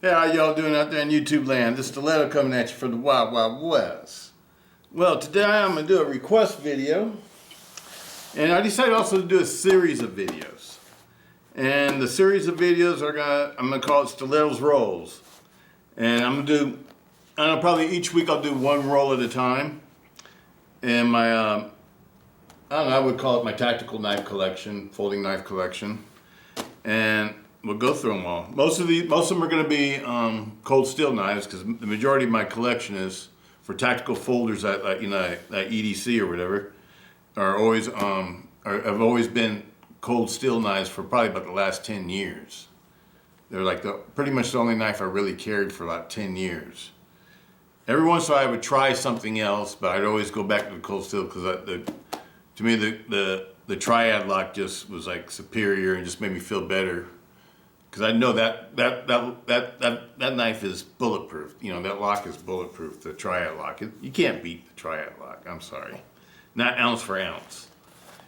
Hey, how y'all doing out there in YouTube land? This Stiletto coming at you from the Wild Wild West. Well, today I'm going to do a request video. And I decided also to do a series of videos. And the series of videos I'm going to call it Stiletto's Rolls. And I'm going to do, I don't know, probably each week I'll do one roll at a time. And my, I don't know, I would call it my tactical knife collection, folding knife collection. And we'll go through them all. Most of them are going to be cold steel knives because the majority of my collection is for tactical folders at EDC or whatever. Have always been cold steel knives for probably about the last 10 years. They're like pretty much the only knife I really carried for about 10 years. Every once in a while I would try something else, but I'd always go back to the cold steel because to me the triad lock just was like superior and just made me feel better. Because I know that knife is bulletproof. You know, that lock is bulletproof, the triad lock. You can't beat the triad lock, I'm sorry. Not ounce for ounce.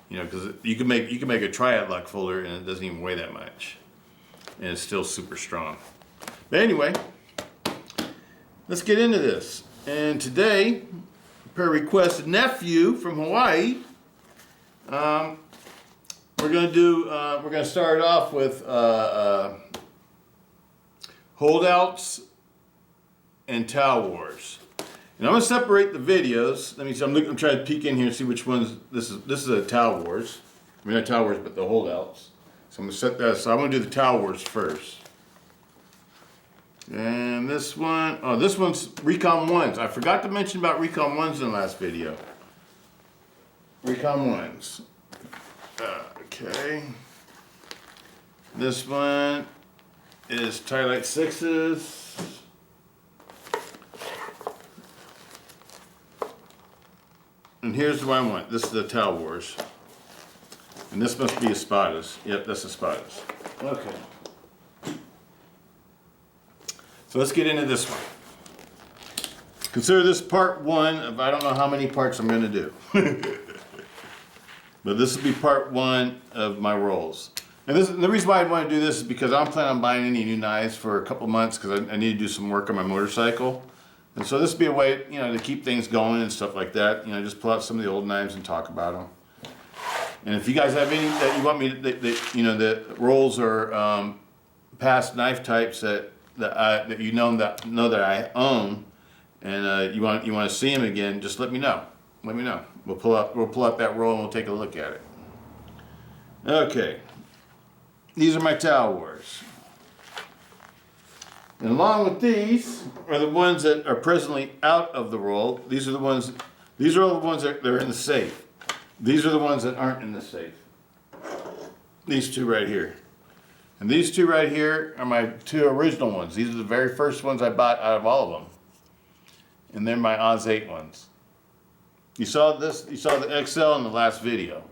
You know, because you can make a triad lock folder and it doesn't even weigh that much. And it's still super strong. But anyway, let's get into this. And today, per request, Nephew from Hawaii, we're gonna start off with holdouts and Talwars. And I'm gonna separate the videos. Let me see. I'm trying to peek in here and see which ones. This is a Talwars. I mean not Talwars, but the holdouts. So I'm gonna set that. So I'm gonna do the Talwars first. And this one, oh, this one's Recon 1s. I forgot to mention about Recon 1s in the last video. Recon 1s. Okay. This one is Ti-Lite 6s. And here's the one I want. This is the Talwars. And this must be a Spadas. Yep, that's a Spadas. Okay. So let's get into this one. Consider this part one of I don't know how many parts I'm going to do. But this will be part one of my rolls. And the reason why I want to do this is because I don't plan on buying any new knives for a couple months because I need to do some work on my motorcycle. And so this would be a way, you know, to keep things going and stuff like that. You know, just pull out some of the old knives and talk about them. And if you guys have any that you want me to, you know, the rolls or past knife types that you know that I own, and you want to see them again, just let me know. Let me know. We'll pull out that roll and we'll take a look at it. Okay. These are my Talwars. And along with these are the ones that are presently out of the roll. These are all the ones that are in the safe. These are the ones that aren't in the safe. These two right here. And these two right here are my two original ones. These are the very first ones I bought out of all of them. And they're my Oz 8 ones. You saw the XL in the last video.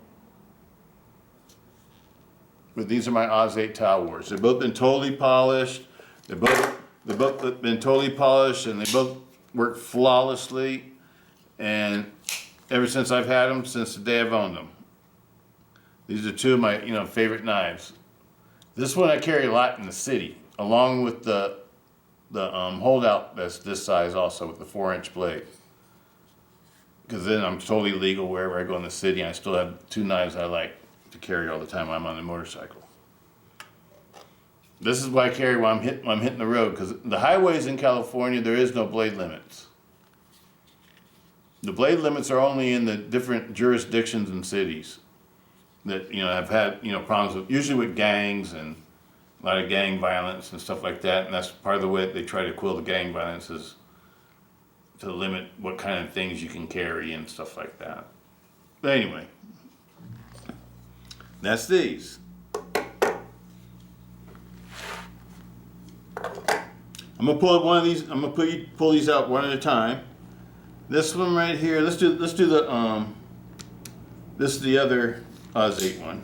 But these are my Oz 8 Talwars. They've both been totally polished. They've both been totally polished and they both work flawlessly. And ever since I've had them, since the day I've owned them. These are two of my, you know, favorite knives. This one I carry a lot in the city, along with the holdout that's this size also with the 4-inch blade. Because then I'm totally legal wherever I go in the city and I still have two knives I like to carry all the time when I'm on the motorcycle. This is what I carry when I'm hitting the road, because the highways in California, there is no blade limits. The blade limits are only in the different jurisdictions and cities that, you know, have had, you know, problems with, usually with gangs and a lot of gang violence and stuff like that. And that's part of the way that they try to quell the gang violence is to limit what kind of things you can carry and stuff like that. But anyway, that's these. I'm gonna pull one of these. I'm gonna pull these out one at a time. This one right here. Let's do the This is the other Oz 8 one.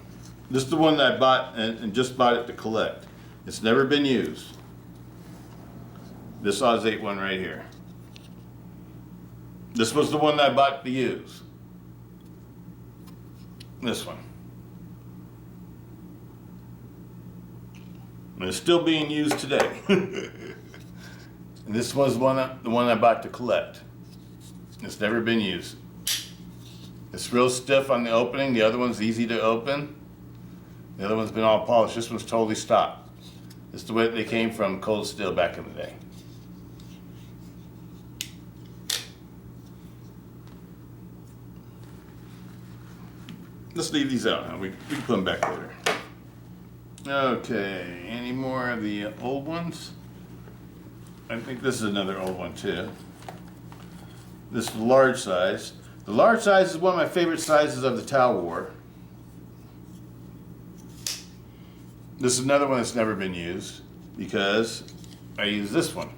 This is the one that I bought and just bought it to collect. It's never been used. This Oz 8 one right here. This was the one that I bought to use. This one. And it's still being used today. And this was the one I bought to collect. It's never been used. It's real stiff on the opening. The other one's easy to open. The other one's been all polished. This one's totally stock. It's the way they came from cold steel back in the day. Let's leave these out. We can put them back later. Okay, any more of the old ones? I think this is another old one too. This is the large size. The large size is one of my favorite sizes of the Talwar. This is another one that's never been used because I use this one.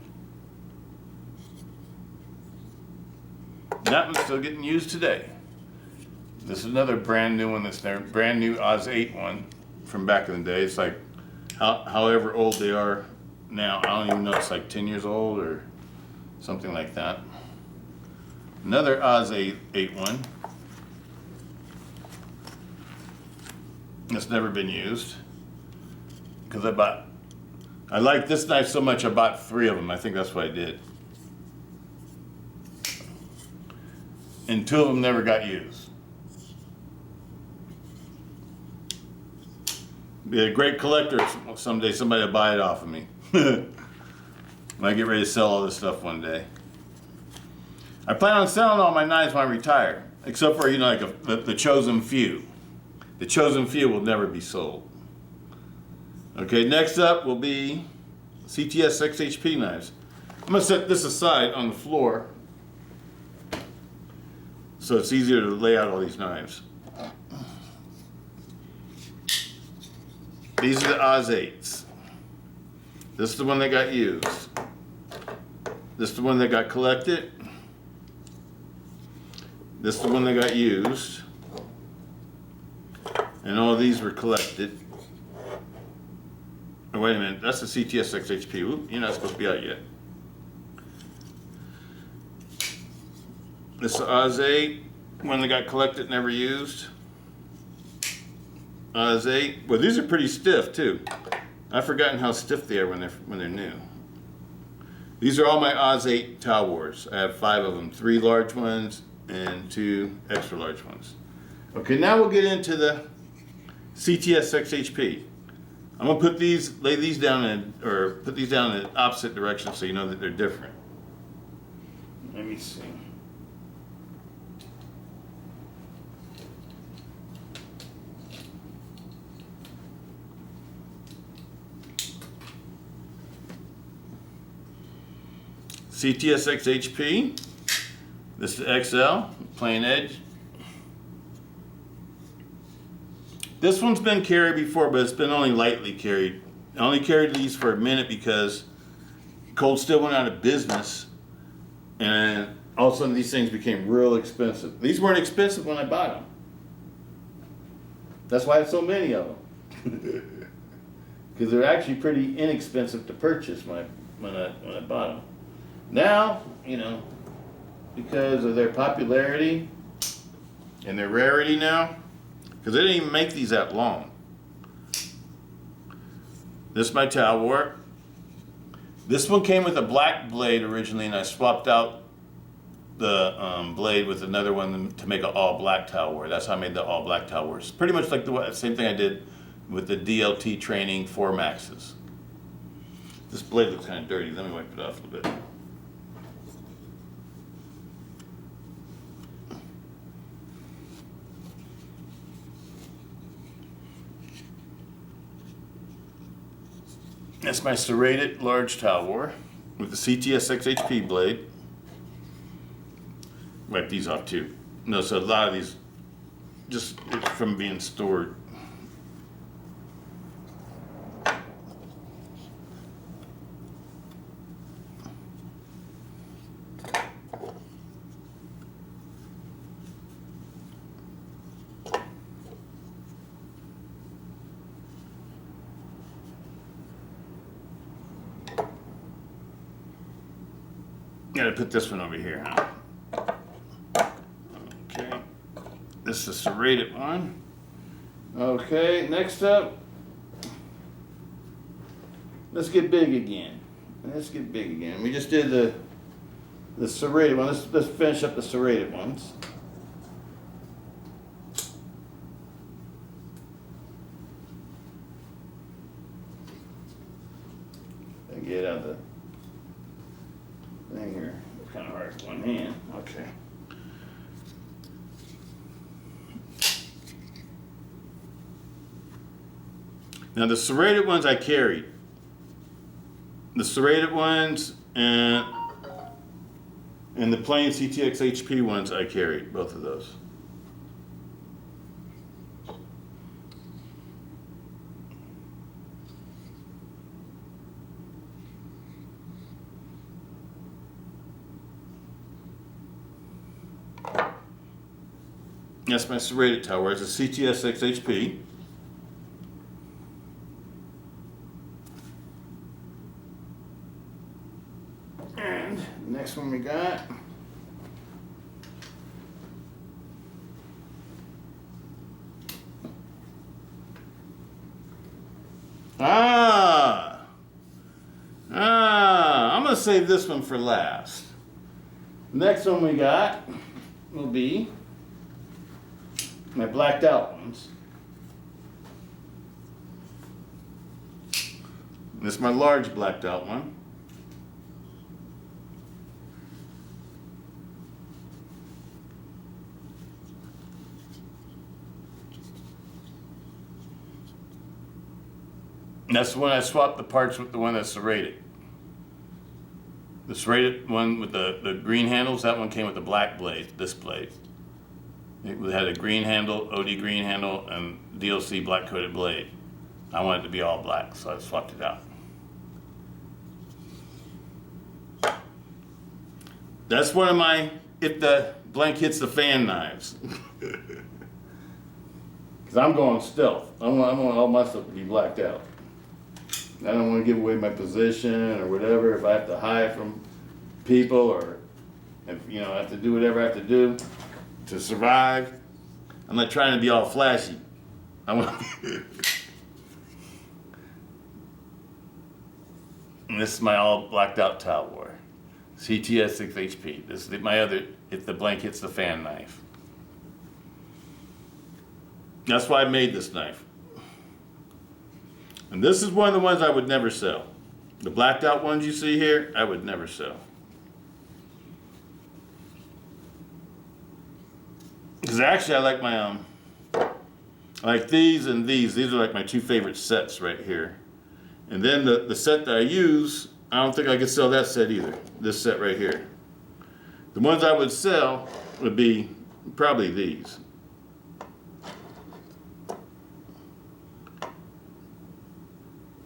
That one's still getting used today. This is another brand new one that's there, brand new Oz 8 one from back in the day. It's like, however old they are now, I don't even know, it's like 10 years old or something like that. Another Oz 8 one. That's never been used. Because I like this knife so much I bought 3 of them. I think that's what I did. And 2 of them never got used. Be a great collector someday. Somebody will buy it off of me. When I get ready to sell all this stuff one day. I plan on selling all my knives when I retire. Except for, you know, like the chosen few. The chosen few will never be sold. Okay, next up will be CTS-XHP knives. I'm going to set this aside on the floor so it's easier to lay out all these knives. These are the Oz 8s. This is the one that got used. This is the one that got collected. This is the one that got used. And all these were collected. Oh, wait a minute, that's the CTS-XHP. Oop, you're not supposed to be out yet. This is the Oz 8, one that got collected, never used. Oz 8. Well, these are pretty stiff too. I've forgotten how stiff they are when they're new. These are all my Oz 8 Talwars. I have 5 of them, 3 large ones and 2 extra large ones. Okay, now we'll get into the CTS-XHP. I'm gonna put these, lay these down or put these down in the opposite direction so you know that they're different. Let me see. CTS-XHP. This is XL, plain edge. This one's been carried before, but it's been only lightly carried. I only carried these for a minute because Cold Steel went out of business, and all of a sudden these things became real expensive. These weren't expensive when I bought them. That's why I have so many of them. Because they're actually pretty inexpensive to purchase when I bought them. Now, you know, because of their popularity and their rarity now, because they didn't even make these that long. This is my Talwar. This one came with a black blade originally, and I swapped out the blade with another one to make an all black Talwar. That's how I made the all black Talwars. Pretty much like the same thing I did with the DLT training 4 Maxes. This blade looks kind of dirty. Let me wipe it off a little bit. That's my serrated large Talwar with the CTS-XHP blade. Wipe these off too. No, so a lot of these just from being stored. Gotta put this one over here, huh? Okay. This is a serrated one. Okay, next up, let's get big again. Let's get big again. We just did the serrated one. Let's finish up the serrated ones. Get out the thing here. It's kind of hard with one hand. Okay. Now the serrated ones I carried. The serrated ones and the plain CTS-XHP ones I carried, both of those. That's my serrated Talwar. It's a CTS-XHP. And the next one we got. I'm gonna save this one for last. The next one we got will be my blacked out ones. This is my large blacked out one. And that's the one I swapped the parts with the one that's serrated. The serrated one with the green handles, that one came with the black blade, this blade. It had a green handle, OD green handle, and DLC black coated blade. I wanted it to be all black, so I swapped it out. That's one of my, if the blank hits the fan knives. Because I'm going stealth. I want all my stuff to be blacked out. I don't want to give away my position or whatever. If I have to hide from people, or if I have to do whatever I have to do to survive, I'm not trying to be all flashy. I want. And this is my all blacked out Talwar, CTS-XHP. This is my other. If the blank hits the fan knife. That's why I made this knife. And this is one of the ones I would never sell. The blacked out ones you see here, I would never sell. Because actually I like my, I like these and these. These are like my two favorite sets right here. And then the set that I use, I don't think I could sell that set either. This set right here. The ones I would sell would be probably these.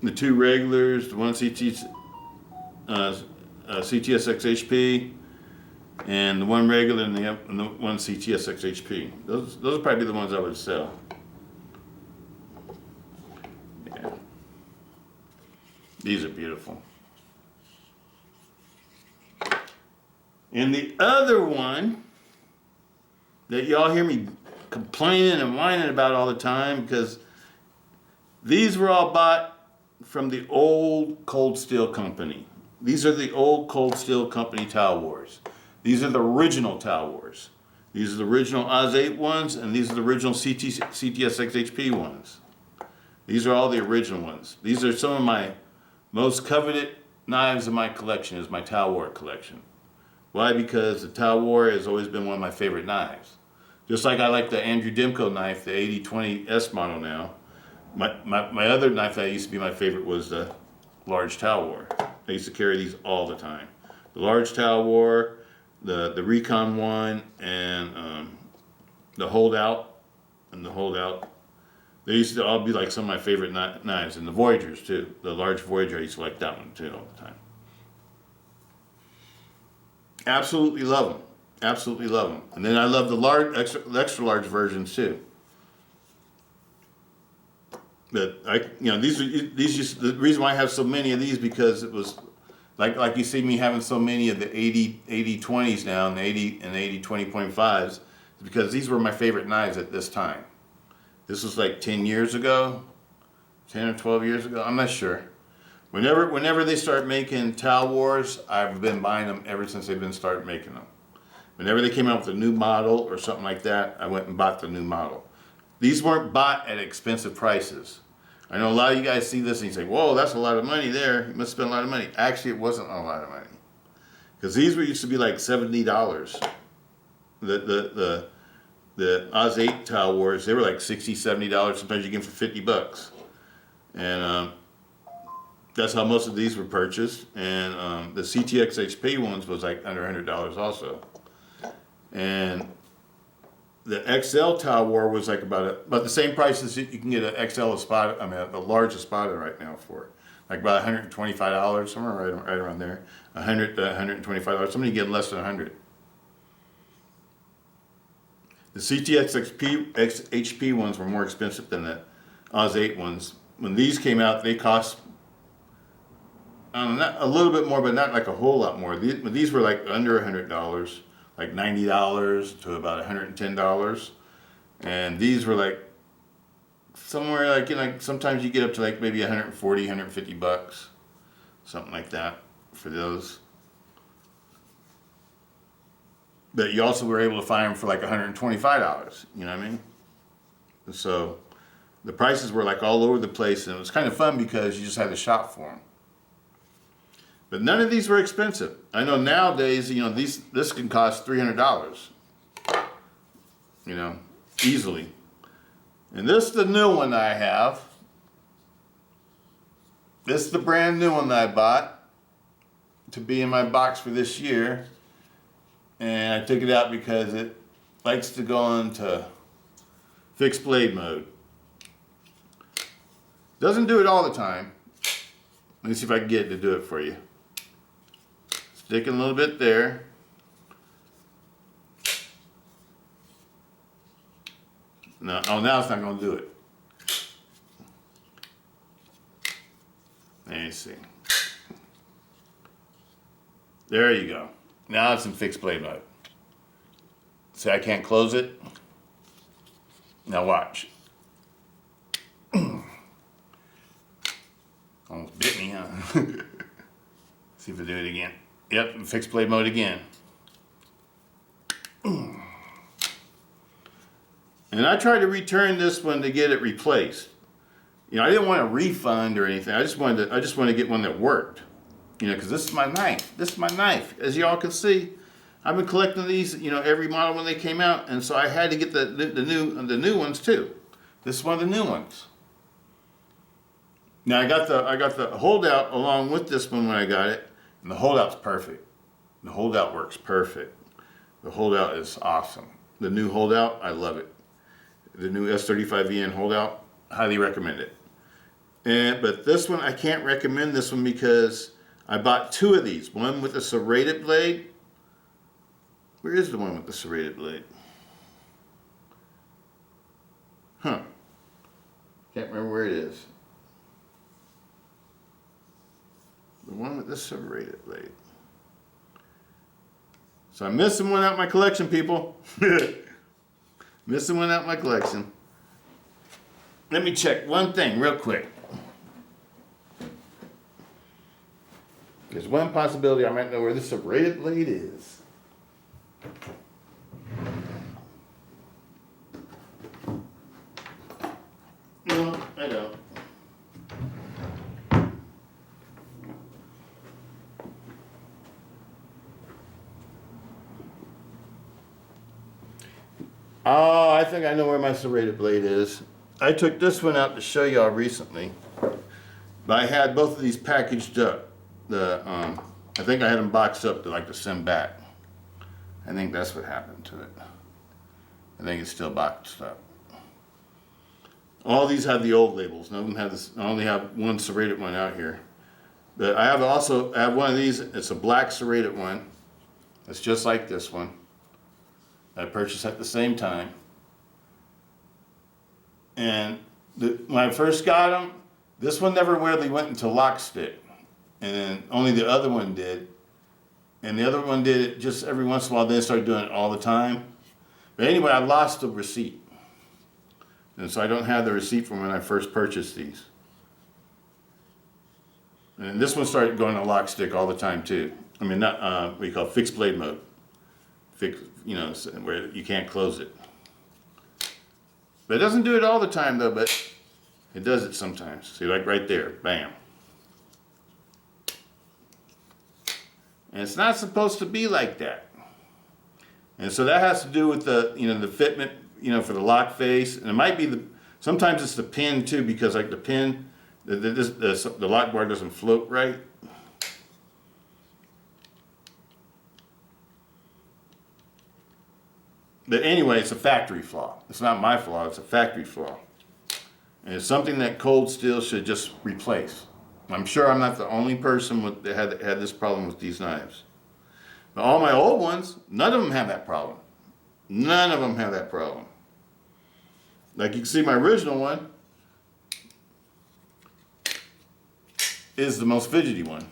The two regulars, the one CTS-XHP, and the one regular and the one CTS-XHP. Those would probably be the ones I would sell. Yeah. These are beautiful. And the other one that y'all hear me complaining and whining about all the time, because these were all bought from the old Cold Steel Company. These are the old Cold Steel Company Talwars. These are the original Talwars. These are the original Oz 8 ones, and these are the original CTS-XHP ones. These are all the original ones. These are some of my most coveted knives in my collection, is my Talwar collection. Why? Because the Talwar has always been one of my favorite knives. Just like I like the Andrew Dimko knife, the 8020S model now. My other knife that used to be my favorite was the large Talwar. I used to carry these all the time. The large Talwar, the Recon one, and the Holdout, They used to all be like some of my favorite knives, and the Voyagers too. The large Voyager, I used to like that one too all the time. Absolutely love them. Absolutely love them. And then I love the extra large versions too. But the reason why I have so many of these, because it was like you see me having so many of the 80-20s now, and the 80 and 80-20.5s, is because these were my favorite knives at this time. This was like 10 years ago, 10 or 12 years ago, I'm not sure. Whenever they start making Talwars, I've been buying them ever since they've been started making them. Whenever they came out with a new model or something like that, I went and bought the new model. These weren't bought at expensive prices. I know a lot of you guys see this and you say, whoa, that's a lot of money there. You must spend a lot of money. Actually, it wasn't a lot of money. Because these used to be like $70. The Oz 8 Talwars, they were like $60, $70. Sometimes you get them for $50. And that's how most of these were purchased. And the CTS-XHP ones was like under $100 also. And the XL Talwar was like about the same price as you can get an XL Espada, the large Espada right now for. Like about $125, somewhere right around there. $100 to $125. Somebody get less than $100. The CTS-XHP ones were more expensive than the Oz 8 ones. When these came out, they cost not a little bit more, but not like a whole lot more. These were like under $100, like $90 to about $110, and these were like somewhere like sometimes you get up to like maybe $140, $150, something like that for those. But you also were able to find them for like $125. You know what I mean? And so the prices were like all over the place, and it was kind of fun because you just had to shop for them. But none of these were expensive. I know nowadays, this can cost $300, easily. And this is the new one that I have. This is the brand new one that I bought to be in my box for this year. And I took it out because it likes to go into fixed blade mode. Doesn't do it all the time. Let me see if I can get it to do it for you. Sticking a little bit there. No, now it's not going to do it. Let me see. There you go. Now it's in fixed blade mode. See, I can't close it. Now watch. Almost bit me, huh? See if I do it again. Yep, fixed blade mode again. And I tried to return this one to get it replaced. I didn't want a refund or anything. I just wanted to get one that worked. Because this is my knife. This is my knife. As y'all can see, I've been collecting these, every model when they came out, and so I had to get the new ones too. This is one of the new ones. Now I got the holdout along with this one when I got it, and the holdout's perfect. The holdout works perfect. The holdout is awesome. The new holdout, I love it. The new S35VN holdout, highly recommend it. But this one, I can't recommend this one because I bought two of these. One with a serrated blade. Where is the one with the serrated blade? Huh. Can't remember where it is. The one with the serrated blade. So I'm missing one out of my collection, people. Missing one out of my collection. Let me check one thing real quick. There's one possibility I might know where this serrated blade is. No, I don't. Oh, I think I know where my serrated blade is. I took this one out to show y'all recently, but I had both of these packaged up. I think I had them boxed up to send back. I think that's what happened to it. I think it's still boxed up. All these have the old labels. None of them have this. I only have one serrated one out here. But I have one of these. It's a black serrated one. It's just like this one. I purchased at the same time. And when I first got them, this one never really went into lock stick. And then only the other one did. And the other one did it just every once in a while, then started doing it all the time. But anyway, I lost the receipt. And so I don't have the receipt from when I first purchased these. And this one started going to lock stick all the time too. I mean, not what you call fixed blade mode. You know, where you can't close it. But it doesn't do it all the time though, but it does it sometimes. See, like right there, bam. And it's not supposed to be like that. And so that has to do with the, you know, the fitment, you know, for the lock face. And it might be sometimes it's the pin too, because like the pin, the lock bar doesn't float right. But anyway, it's a factory flaw. It's not my flaw, it's a factory flaw. And it's something that Cold Steel should just replace. I'm sure I'm not the only person that had this problem with these knives. But all my old ones, none of them have that problem. None of them have that problem. Like you can see, my original one is the most fidgety one.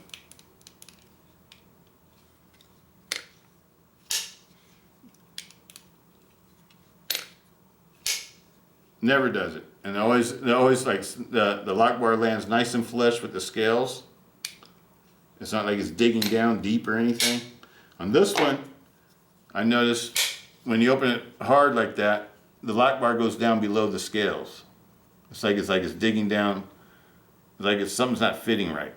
Never does it. And always like the lock bar lands nice and flush with the scales. It's not like it's digging down deep or anything. On this one, I noticed when you open it hard like that, the lock bar goes down below the scales. It's like it's digging down, like something's not fitting right.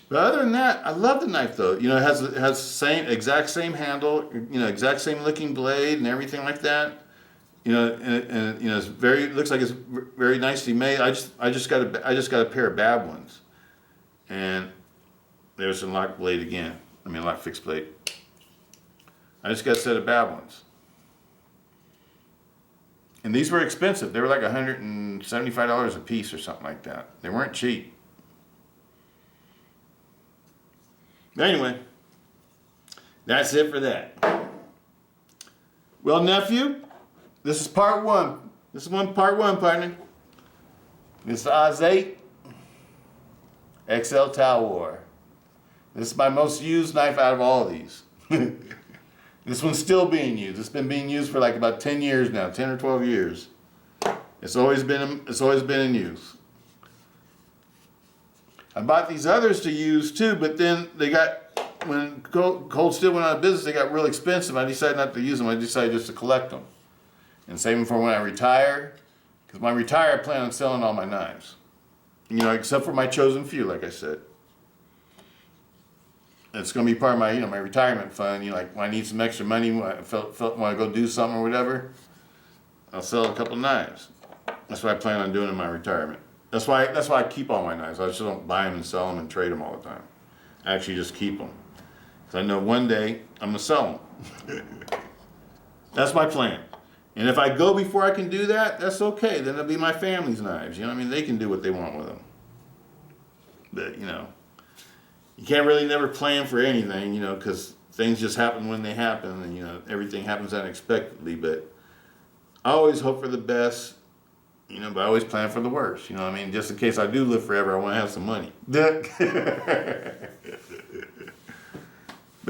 But other than that, I love the knife though. You know, it has exact same handle, you know, exact same looking blade and everything like that. You know, and you know, it looks like it's very nicely made. I just got a pair of bad ones, and there's a lock blade again. I mean, lock fixed blade. I just got a set of bad ones, and these were expensive. They were like $175 a piece or something like that. They weren't cheap. But anyway, that's it for that. Well, nephew, this is part one. This is part one, partner. This is the Oz 8 XL Talwar. This is my most used knife out of all of these. This one's still being used. It's been being used for like about 10 years now, 10 or 12 years. It's always been in use. I bought these others to use too, but then when Cold Steel went out of business, they got real expensive. I decided not to use them. I decided just to collect them and save them for when I retire. Because when I retire, I plan on selling all my knives. You know, except for my chosen few, like I said. It's going to be part of my, you know, my retirement fund. You know, like when I need some extra money, when I want to go do something or whatever, I'll sell a couple knives. That's what I plan on doing in my retirement. That's why I keep all my knives. I just don't buy them and sell them and trade them all the time. I actually just keep them. Because I know one day I'm going to sell them. That's my plan. And if I go before I can do that, that's okay. Then it'll be my family's knives. You know what I mean? They can do what they want with them. But, you know, you can't really never plan for anything, you know, because things just happen when they happen. And, you know, everything happens unexpectedly. But I always hope for the best. You know, but I always plan for the worst. You know what I mean? Just in case I do live forever, I want to have some money. But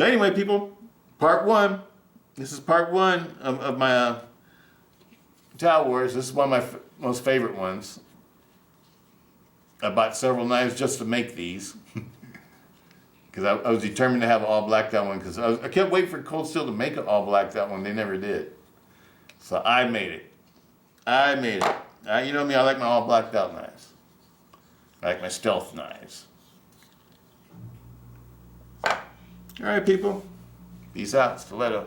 anyway, people, part one. This is part one of my Talwars. This is one of my most favorite ones. I bought several knives just to make these. Because I was determined to have an all blacked out one. Because I kept waiting for Cold Steel to make an all blacked out one. They never did. So I made it. You know me, I like my all blacked out knives. I like my stealth knives. All right, people. Peace out. Stiletto.